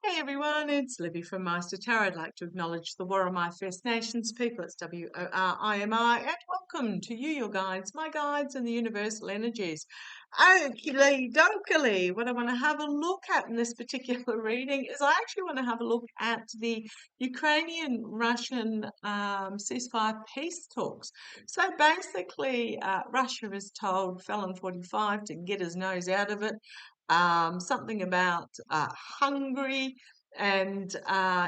Hey everyone, it's Libby from Meister Tarot. I'd like to acknowledge the Worimi First Nations people. It's WORIMI, and welcome to you, your guides, my guides, and the universal energies. Oakley dokily, what I want to have a look at in this particular reading is I actually want to have a look at the Ukrainian-Russian ceasefire peace talks. So basically, Russia has told Felon 45 to get his nose out of it. Something about Hungary, and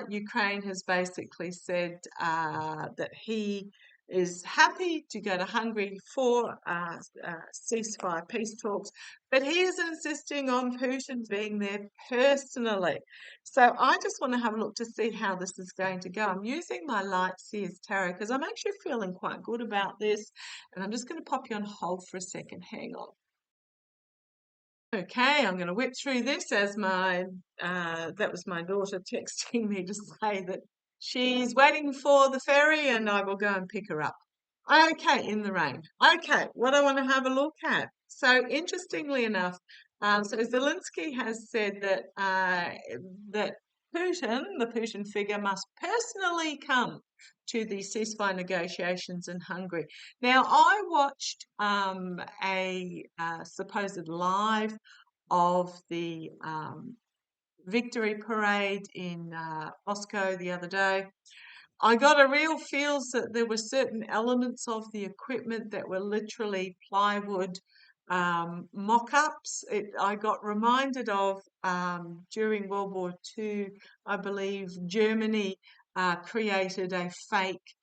Ukraine has basically said that he is happy to go to Hungary for ceasefire peace talks, but he is insisting on Putin being there personally. So I just want to have a look to see how this is going to go. I'm using my Light Seers Tarot because I'm actually feeling quite good about this, and I'm just going to pop you on hold for a second. Hang on. Okay, I'm going to whip through this as that was my daughter texting me to say that she's waiting for the ferry and I will go and pick her up. Okay, in the rain. Okay, what I want to have a look at. So interestingly enough, so Zelensky has said that that Putin, the Putin figure, must personally come to the ceasefire negotiations in Hungary. Now, I watched a supposed live of the victory parade in Moscow the other day. I got a real feels that there were certain elements of the equipment that were literally plywood mock-ups. I got reminded of during World War II, I believe Germany created a fake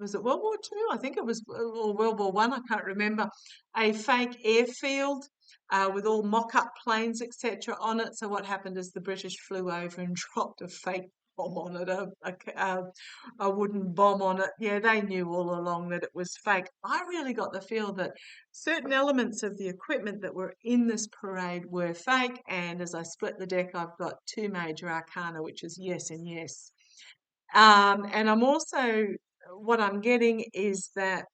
was it World War II? I think it was, or World War One. I can't remember. A fake airfield with all mock-up planes, etc., on it. So what happened is the British flew over and dropped a fake bomb on it, a wooden bomb on it. Yeah, they knew all along that it was fake. I really got the feel that certain elements of the equipment that were in this parade were fake. And as I split the deck, I've got two major arcana, which is yes and yes. And I'm also, what I'm getting is that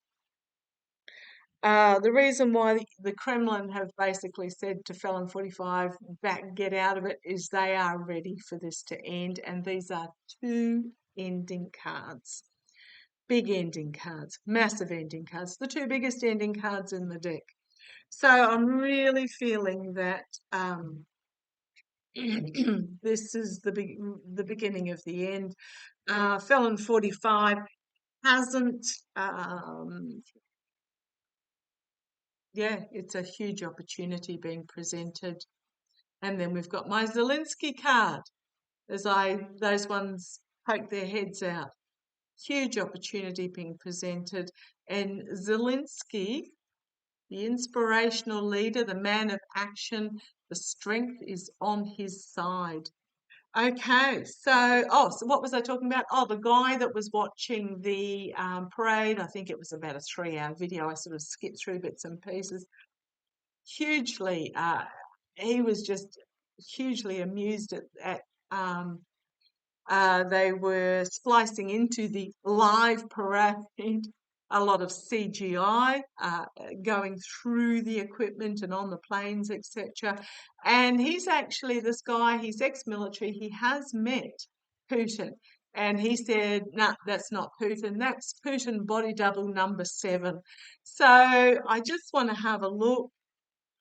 the reason why the Kremlin have basically said to Felon 45, get out of it, is they are ready for this to end. And these are two ending cards. Big ending cards, massive ending cards, the two biggest ending cards in the deck. So I'm really feeling that this is the beginning of the end. Felon 45 hasn't, yeah, it's a huge opportunity being presented. And then we've got my Zelensky card as those ones poke their heads out. Huge opportunity being presented. And Zelensky, the inspirational leader, the man of action, the strength is on his side. Okay, so what was I talking about? Oh, the guy that was watching the parade, I think it was about a 3-hour video. I sort of skipped through bits and pieces. Hugely, he was just hugely amused at they were splicing into the live parade a lot of CGI going through the equipment and on the planes, etc. And he's actually, this guy, he's ex-military, he has met Putin. And he said, no, that's not Putin, that's Putin body double number 7. So I just want to have a look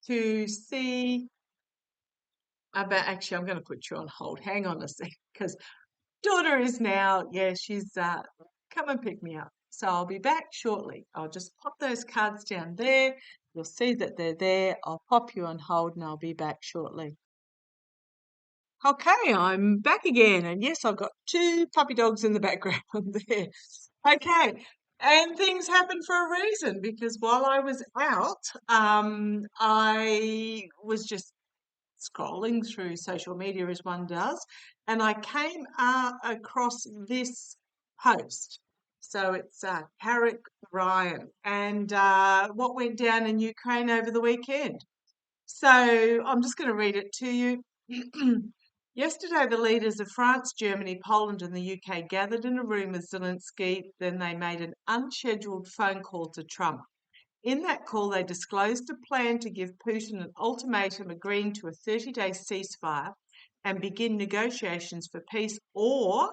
to see about, actually, I'm going to put you on hold. Hang on a sec, because daughter is now, yeah, she's come and pick me up. So I'll be back shortly. I'll just pop those cards down there. You'll see that they're there. I'll pop you on hold and I'll be back shortly. Okay, I'm back again. And yes, I've got 2 puppy dogs in the background there. Okay. And things happen for a reason, because while I was out, I was just scrolling through social media as one does, and I came across this post. So it's Carrick Ryan and what went down in Ukraine over the weekend. So I'm just going to read it to you. Yesterday, the leaders of France, Germany, Poland, and the UK gathered in a room with Zelensky. Then they made an unscheduled phone call to Trump. In that call, they disclosed a plan to give Putin an ultimatum agreeing to a 30-day ceasefire and begin negotiations for peace, or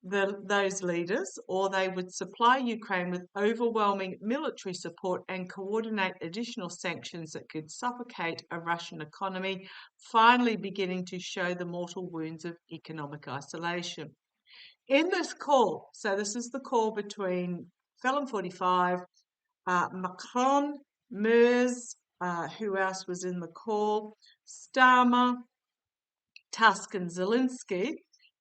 those leaders, or they would supply Ukraine with overwhelming military support and coordinate additional sanctions that could suffocate a Russian economy, finally beginning to show the mortal wounds of economic isolation. In this call, so this is the call between F45, Macron, Merz, who else was in the call? Starmer, Tusk, and Zelensky.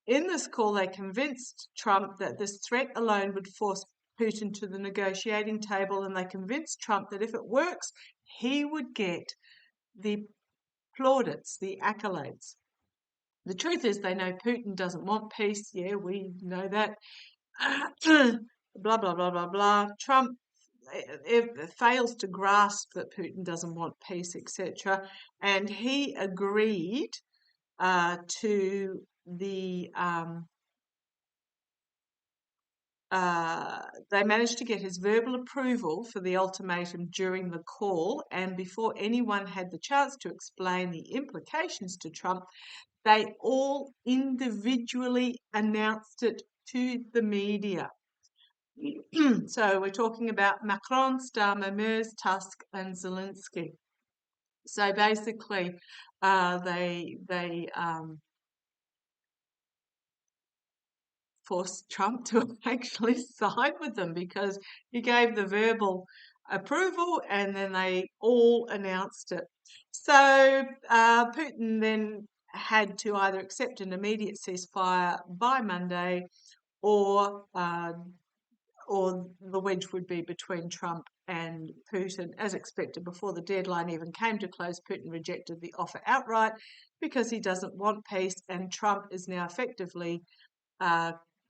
In this call, they convinced Trump that this threat alone would force Putin to the negotiating table, and they convinced Trump that if it works, he would get the plaudits, the accolades. The truth is, they know Putin doesn't want peace. Yeah, we know that. Blah, blah, blah, blah, blah. Trump fails to grasp that Putin doesn't want peace, etc. And he agreed to the they managed to get his verbal approval for the ultimatum during the call, and before anyone had the chance to explain the implications to Trump, they all individually announced it to the media. So we're talking about Macron, Starmer, Merz, Tusk, and Zelensky. So basically, they forced Trump to actually side with them because he gave the verbal approval and then they all announced it. So Putin then had to either accept an immediate ceasefire by Monday, or the wedge would be between Trump and Putin. As expected, before the deadline even came to close, Putin rejected the offer outright because he doesn't want peace, and Trump is now effectively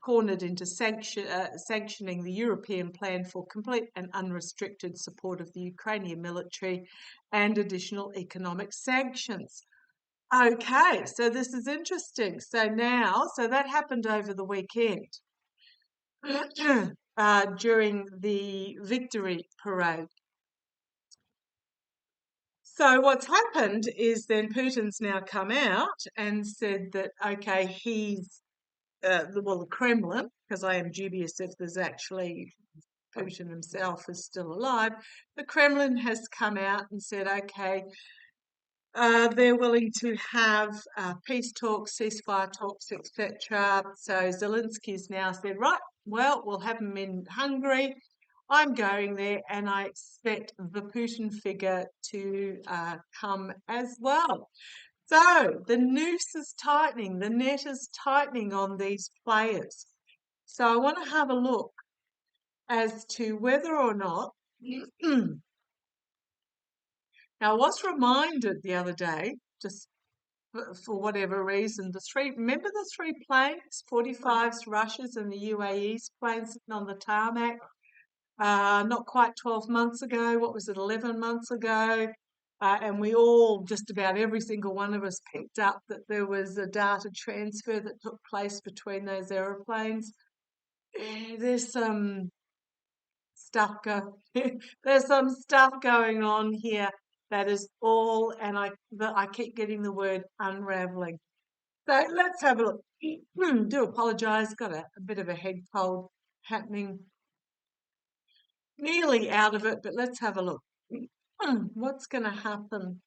cornered into sanctioning the European plan for complete and unrestricted support of the Ukrainian military and additional economic sanctions. Okay, so this is interesting. So that happened over the weekend during the victory parade. So what's happened is then Putin's now come out and said that, okay, he's the Kremlin, because I am dubious if there's actually Putin himself is still alive, the Kremlin has come out and said, okay, they're willing to have peace talks, ceasefire talks, etc. So Zelensky's now said, right, well, we'll have them in Hungary. I'm going there, and I expect the Putin figure to come as well. So the noose is tightening, the net is tightening on these players. So I want to have a look as to whether or not. Now, I was reminded the other day, just for whatever reason, remember the three planes, 45s, Russia's, and the UAE's planes sitting on the tarmac? Not quite 12 months ago, what was it, 11 months ago? And we all, just about every single one of us, picked up that there was a data transfer that took place between those aeroplanes. There's some stuff there's some stuff going on here that is all, and I keep getting the word unraveling. So let's have a look. Do apologise, got a bit of a head cold happening. Nearly out of it, but let's have a look. What's going to happen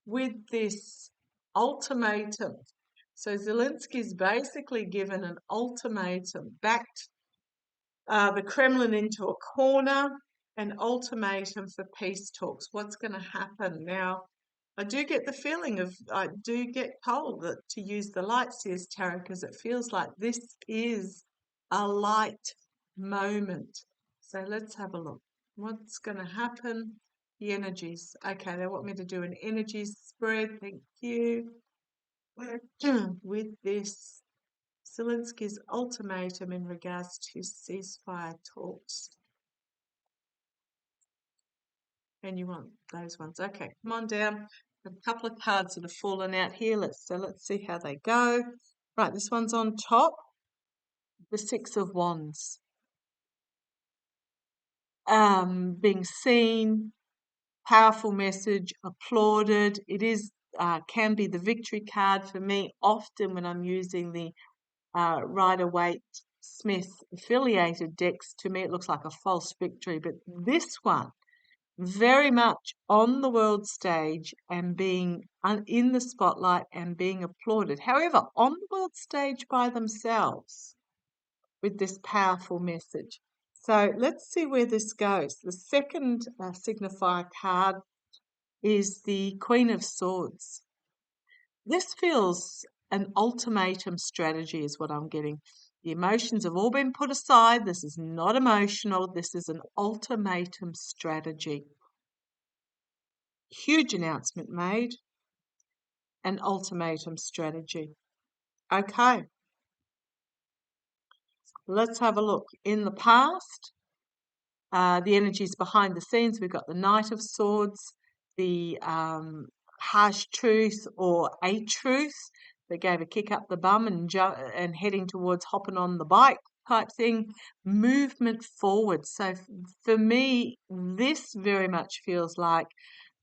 with this ultimatum? So Zelensky's basically given an ultimatum, backed the Kremlin into a corner, an ultimatum for peace talks. What's going to happen now? I do get the feeling I do get told that to use the lightseers tarot, because it feels like this is a light moment. So let's have a look. What's going to happen? The energies. Okay, they want me to do an energy spread. Thank you. With this Zelensky's ultimatum in regards to ceasefire talks. And you want those ones. Okay, come on down. A couple of cards that have fallen out here. Let's see how they go. Right, this one's on top. The Six of Wands. being seen, powerful message, applauded. It is can be the victory card for me often when I'm using the Rider-Waite-Smith affiliated decks. To me, it looks like a false victory, but this one very much on the world stage and being in the spotlight and being applauded. However, on the world stage by themselves with this powerful message. So let's see where this goes. The second signifier card is the Queen of Swords. This feels an ultimatum strategy is what I'm getting. The emotions have all been put aside. This is not emotional. This is an ultimatum strategy. Huge announcement made. An ultimatum strategy. Okay. Let's have a look. In the past, the energies behind the scenes, we've got the Knight of Swords, the harsh truth or a truth that gave a kick up the bum and heading towards hopping on the bike type thing, movement forward. So for me, this very much feels like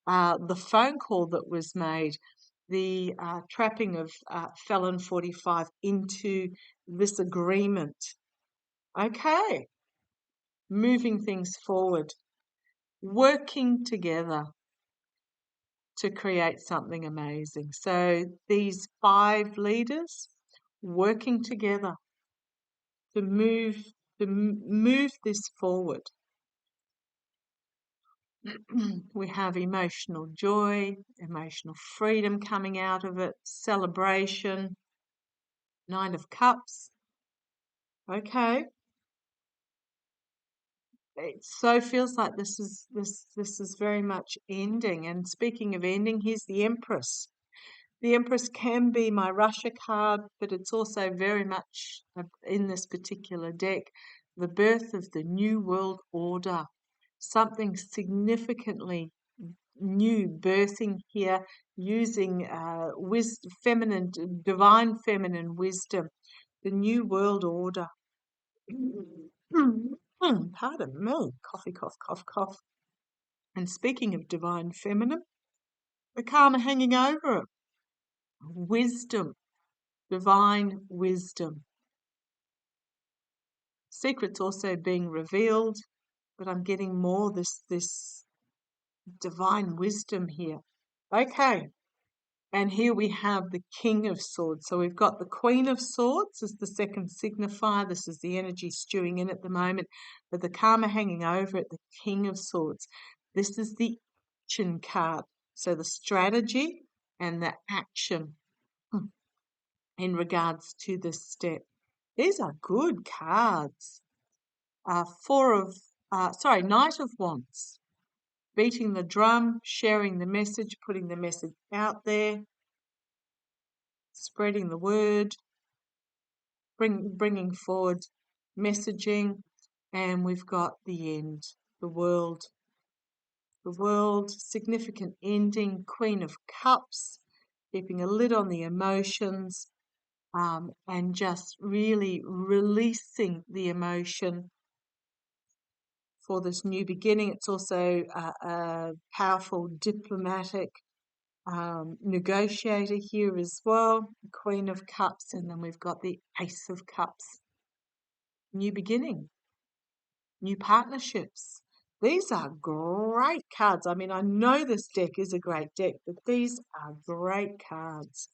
the phone call that was made, the trapping of Felon 45 into this agreement. Okay, moving things forward, working together to create something amazing. So these 5 leaders working together to move this forward. We have emotional joy, emotional freedom coming out of it, celebration, 9 of Cups. Okay. It so feels like this is very much ending. And speaking of ending, here's the Empress. The Empress can be my Russia card, but it's also very much in this particular deck, the birth of the New World Order. Something significantly new birthing here, using feminine, divine feminine wisdom, the New World Order. Pardon me, coughy, cough, cough, cough. And speaking of divine feminine, the karma hanging over it, wisdom, divine wisdom. Secrets also being revealed, but I'm getting more this divine wisdom here. Okay, and here we have the King of Swords. So we've got the Queen of Swords as the second signifier. This is the energy stewing in at the moment, but the karma hanging over it, the King of Swords. This is the action card. So the strategy and the action in regards to this step. These are good cards. Knight of Wands. Beating the drum, sharing the message, putting the message out there, spreading the word, bringing forward messaging, and we've got the end, the world, significant ending, Queen of Cups, keeping a lid on the emotions, and just really releasing the emotion for this new beginning. It's also a powerful diplomatic negotiator here as well, Queen of Cups, and then we've got the Ace of Cups. New beginning, new partnerships. These are great cards. I mean, I know this deck is a great deck, but these are great cards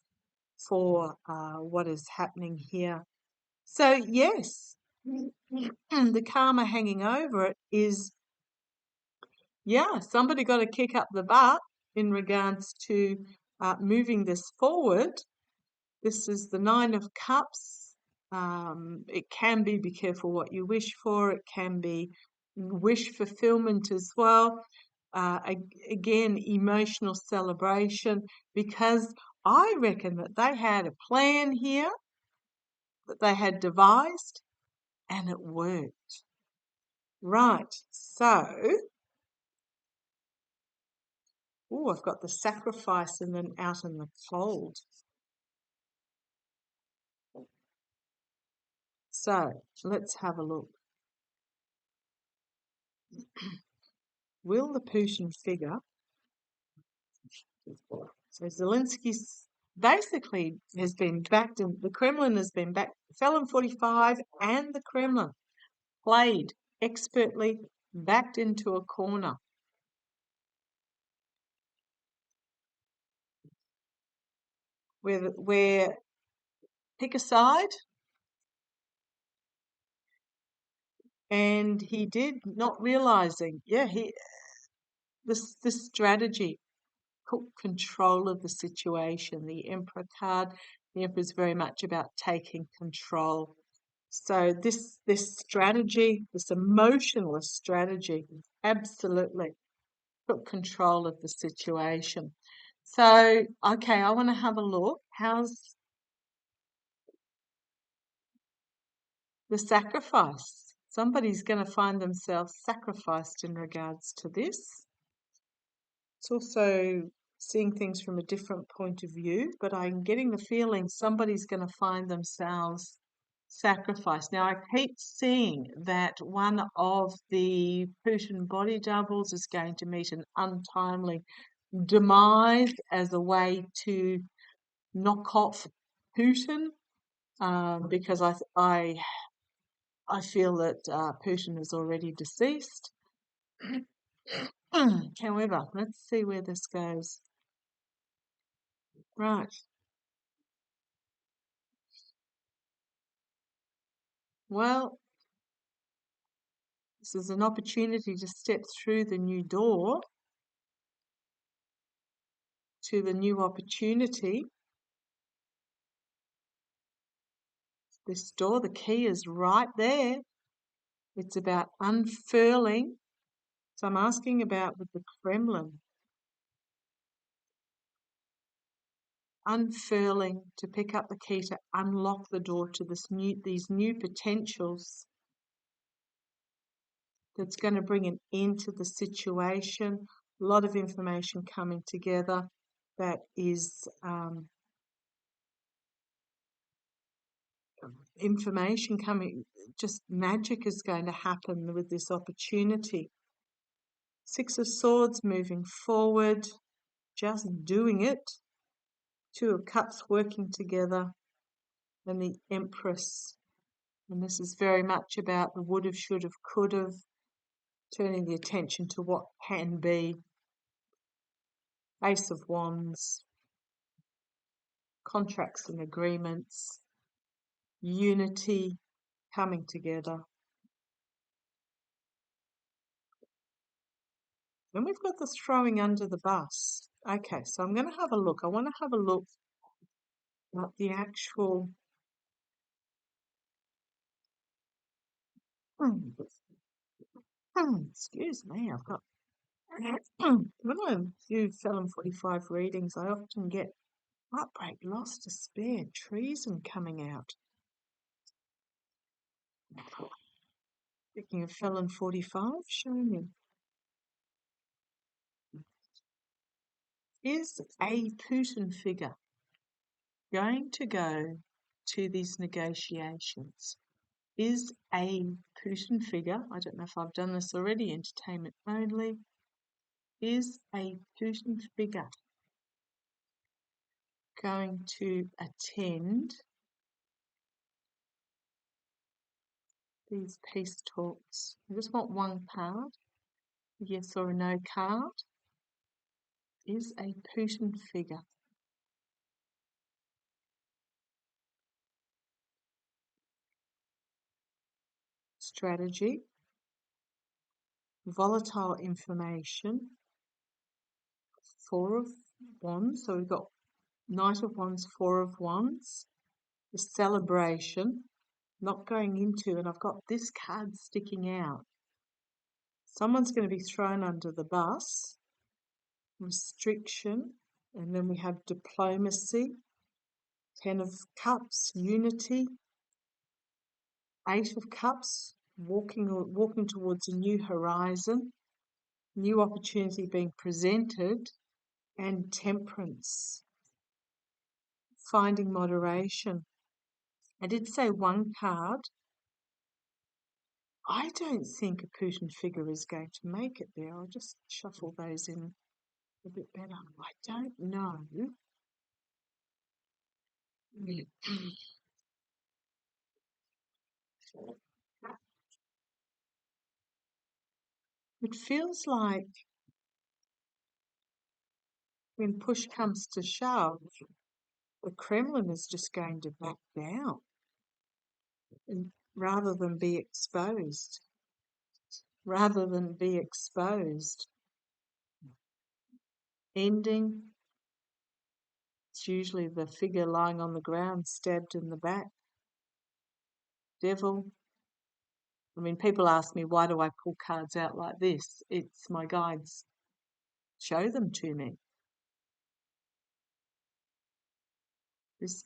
for what is happening here. So, yes, the karma hanging over it is, yeah, somebody got to kick up the butt in regards to moving this forward. This is the 9 of Cups. It can be careful what you wish for. It can be wish fulfillment as well. Again, emotional celebration, because I reckon that they had a plan here that they had devised and it worked. Right, so, I've got the sacrifice and then out in the cold. So let's have a look. Will the Putin figure, so Zelensky's basically has been backed in, the Kremlin has been backed, Felon 45 and the Kremlin played expertly, backed into a corner. Where pick a side, and he did, not realizing, this strategy took control of the situation. The Emperor card, the Emperor is very much about taking control. So this strategy, this emotionless strategy, absolutely took control of the situation. So, okay, I want to have a look. How's the sacrifice? Somebody's going to find themselves sacrificed in regards to this. It's also seeing things from a different point of view, but I'm getting the feeling somebody's going to find themselves sacrificed. Now, I keep seeing that one of the Putin body doubles is going to meet an untimely demise as a way to knock off Putin, because I feel that Putin is already deceased. However, let's see where this goes. Right. Well, this is an opportunity to step through the new door to the new opportunity. This door, the key is right there. It's about unfurling. So I'm asking about with the Kremlin. Unfurling to pick up the key to unlock the door to these new potentials that's going to bring an end to the situation. A lot of information coming together that is information coming, just magic is going to happen with this opportunity. Six of Swords moving forward, just doing it. Two of Cups working together, and the Empress. And this is very much about the would have, should have, could have, turning the attention to what can be. Ace of Wands, contracts and agreements, unity coming together. Then we've got this throwing under the bus. Okay, so I'm going to have a look. I want to have a look at the actual excuse me, I've got when I do Felon 45 readings, I often get heartbreak, loss, despair, treason coming out. Speaking of Felon 45, show me. Is a Putin figure going to go to these negotiations? Is a Putin figure, I don't know if I've done this already, entertainment only, is a Putin figure going to attend these peace talks? I just want one card, yes or a no card. Is a Putin figure strategy, volatile information, Four of Wands, so we've got Knight of Wands, Four of Wands, the celebration, not going into, and I've got this card sticking out. Someone's going to be thrown under the bus, restriction, and then we have diplomacy, Ten of Cups, unity, Eight of Cups, walking towards a new horizon, new opportunity being presented, and Temperance, finding moderation. I did say one card I don't think a Putin figure is going to make it there. I'll just shuffle those in a bit better. I don't know. It feels like when push comes to shove, the Kremlin is just going to back down and rather than be exposed. Rather than be exposed. Ending, it's usually the figure lying on the ground, stabbed in the back. Devil. I mean, people ask me, why do I pull cards out like this? It's my guides show them to me. This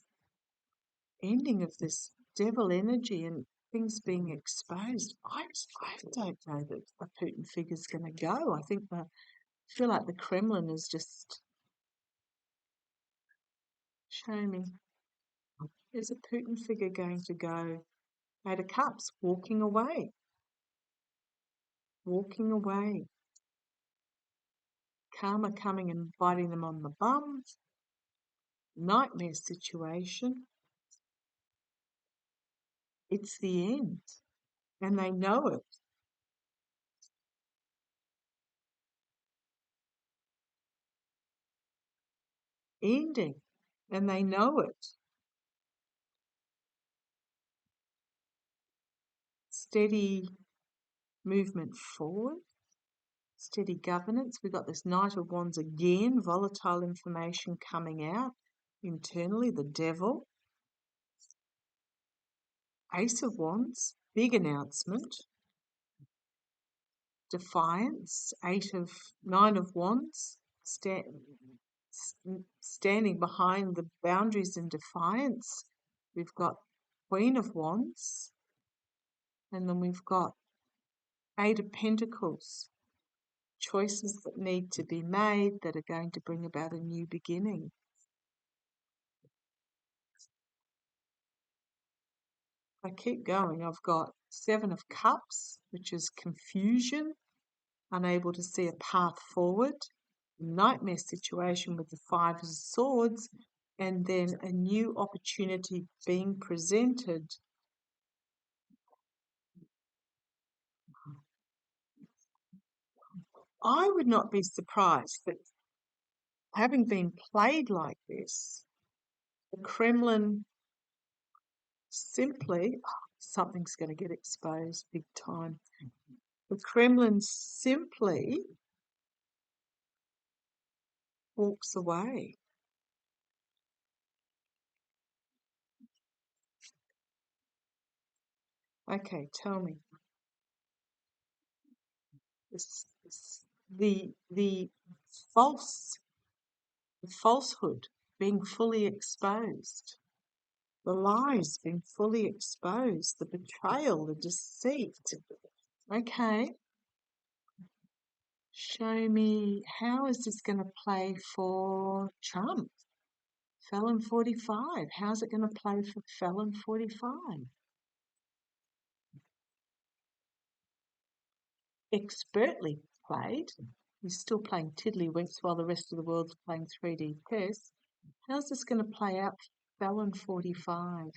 ending of this devil energy and things being exposed. I don't know that a Putin figure's going to go. I feel like the Kremlin is just showing me. Is a Putin figure going to go? Eight of Cups, walking away. Walking away. Karma coming and biting them on the bum. Nightmare situation. It's the end. And they know it. Ending. And they know it. Steady movement forward. Steady governance. We've got this Knight of Wands again. Volatile information coming out. Internally, the devil. Ace of Wands. Big announcement. Defiance. Nine of Wands. Standing behind the boundaries in defiance. We've got Queen of Wands, and then we've got Eight of Pentacles. Choices that need to be made that are going to bring about a new beginning. I keep going. I've got Seven of Cups, which is confusion, unable to see a path forward. Nightmare situation with the Five of Swords, and then a new opportunity being presented. I would not be surprised that, having been played like this, the Kremlin simply, something's going to get exposed big time. The Kremlin simply walks away. Okay, tell me. The falsehood being fully exposed, the lies being fully exposed, the betrayal, the deceit. Okay. Show me, how is this going to play for Trump? Felon 45. How's it going to play for Felon 45? Expertly played. He's still playing tiddlywinks while the rest of the world's playing 3D chess. How's this going to play out for Felon 45?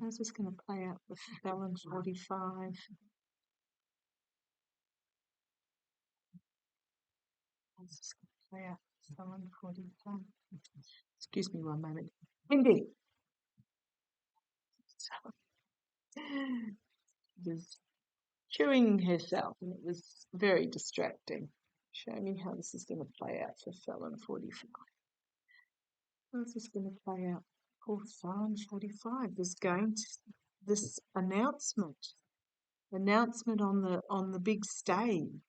How's this going to play out for Felon 45? How's this going to play out for Felon 45? Excuse me one moment. Indeed. Was chewing herself, and it was very distracting. Show me how this is going to play out for Felon 45. How's this going to play out for Felon 45? There's going to this announcement on the big stage.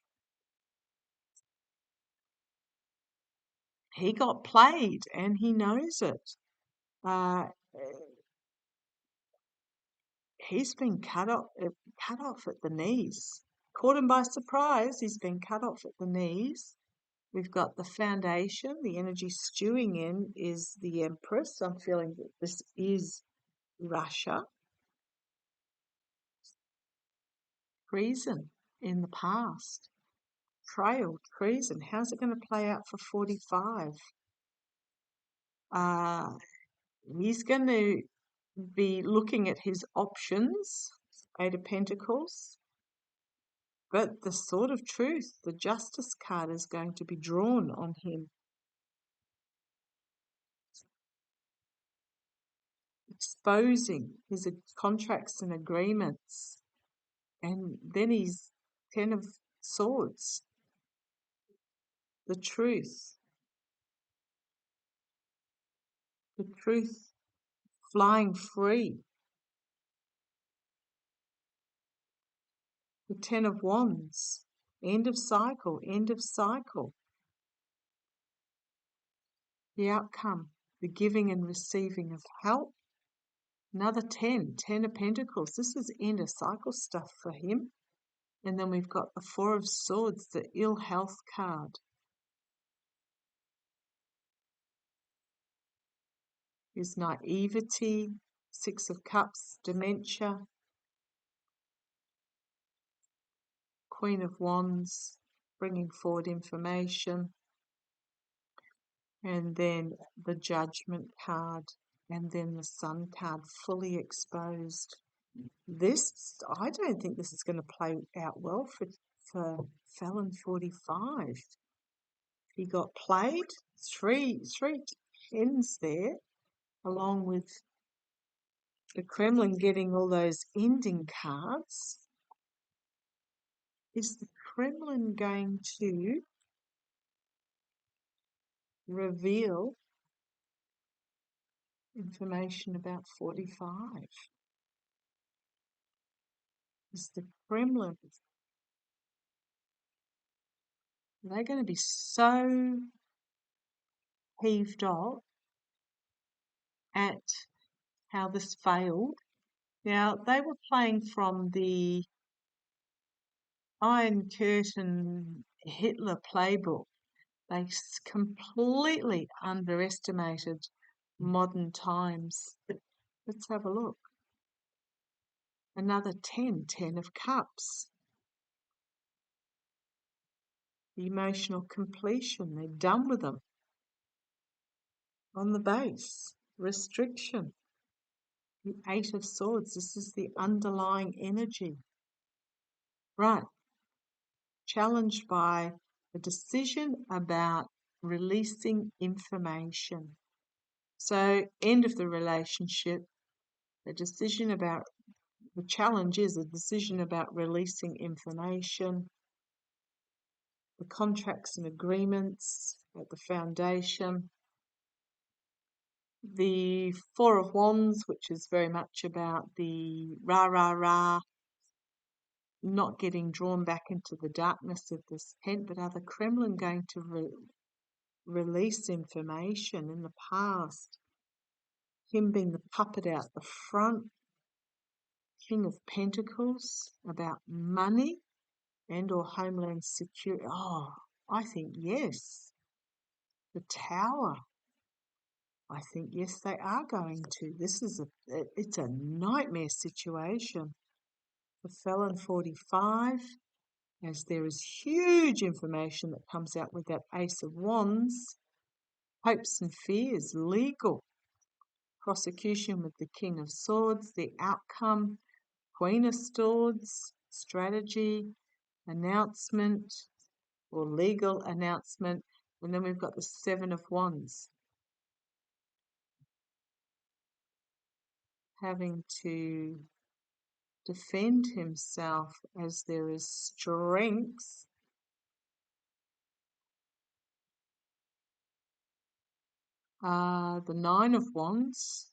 He got played, and he knows it. He's been cut off at the knees. Caught him by surprise. He's been cut off at the knees. We've got the foundation. The energy stewing in is the Empress. I'm feeling that this is Russia. Treason in the past. Trail, treason. How's it going to play out for 45? He's going to be looking at his options. 8 of Pentacles. But the Sword of Truth, the Justice card, is going to be drawn on him. Exposing his contracts and agreements. And then he's 10 of Swords. The truth. The truth flying free. The 10 of Wands. End of cycle, end of cycle. The outcome, the giving and receiving of help. Another 10 of Pentacles. This is end of cycle stuff for him. And then we've got the 4 of Swords, the ill health card. His naivety, 6 of Cups, dementia. Queen of Wands, bringing forward information. And then the Judgment card. And then the Sun card, fully exposed. This, I don't think this is going to play out well for Felon 45. He got played, three tens there, along with the Kremlin getting all those ending cards. Is the Kremlin going to reveal information about 45? Is the Kremlin, are they going to be so heaved off at how this failed? Now, they were playing from the Iron Curtain Hitler playbook. They completely underestimated modern times. Let's have a look. Another 10 of Cups. The emotional completion, they're done with them. On the base, restriction. The 8 of Swords, this is the underlying energy. Right. Challenged by a decision about releasing information. So, end of the relationship, the challenge is a decision about releasing information, the contracts and agreements at the foundation, the 4 of Wands, which is very much about the rah, not getting drawn back into the darkness of this tent, but are the Kremlin going to release information in the past? Him being the puppet out the front, King of Pentacles, about money and or homeland security. Oh, I think yes. The Tower. I think yes, they are going to. It's a nightmare situation. The Felon 45, as there is huge information that comes out with that Ace of Wands. Hopes and fears, legal. Prosecution with the King of Swords, the outcome. Queen of Swords, strategy, announcement or legal announcement. And then we've got the 7 of Wands. Having to defend himself as there is strength. The 9 of Wands,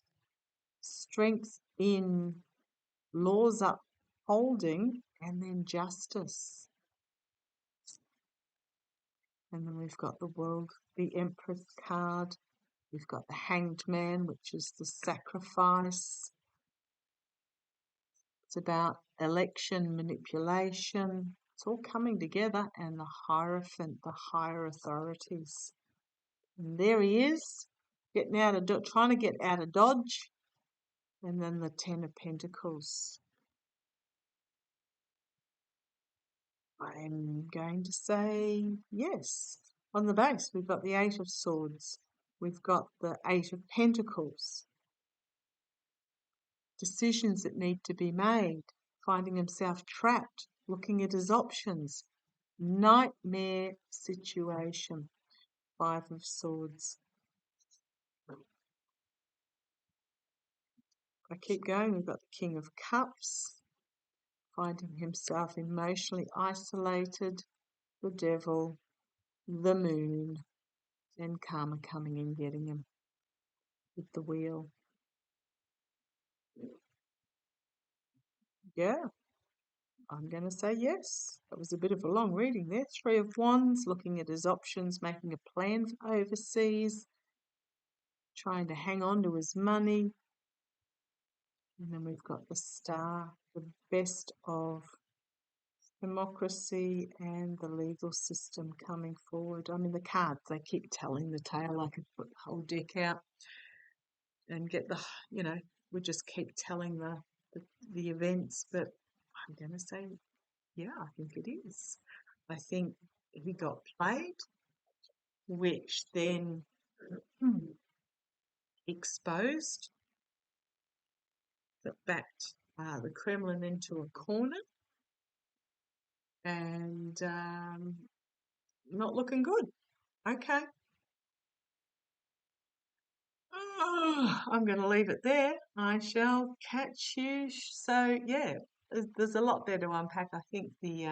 strength in laws upholding, and then justice. And then we've got the World, the Empress card. We've got the Hanged Man, which is the sacrifice. It's about election manipulation, It's all coming together, and the Hierophant, the higher authorities. And there he is, getting out of trying to get out of Dodge. And then the Ten of Pentacles. I'm going to say yes. On the base, we've got the Eight of Swords. We've got the Eight of Pentacles. Decisions that need to be made. Finding himself trapped. Looking at his options. Nightmare situation. Five of Swords. I keep going. We've got the King of Cups. Finding himself emotionally isolated. The Devil. The Moon. And karma coming in, getting him with the Wheel. Yeah, I'm going to say yes. That was a bit of a long reading there. Three of Wands, looking at his options, making a plan for overseas, trying to hang on to his money. And then we've got the Star, the best of democracy and the legal system coming forward. I mean, the cards, they keep telling the tale. I could put the whole deck out and get the, we just keep telling the events, but I'm going to say, yeah, I think it is. I think he got played, which then exposed, that backed the Kremlin into a corner, and not looking good. Okay. I'm going to leave it there. I shall catch you. So, yeah, there's a lot there to unpack. I think the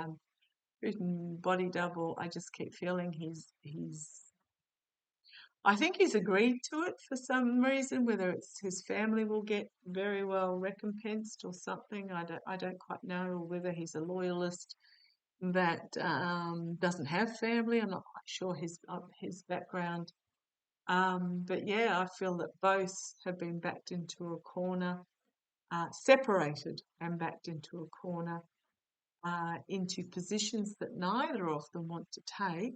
written body double, I just keep feeling I think he's agreed to it for some reason, whether it's his family will get very well recompensed or something. I don't quite know, or whether he's a loyalist that doesn't have family. I'm not quite sure his background. But yeah, I feel that both have been backed into a corner, separated and backed into a corner, into positions that neither of them want to take,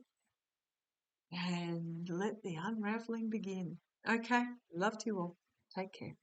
and let the unraveling begin. Okay, love to you all. Take care.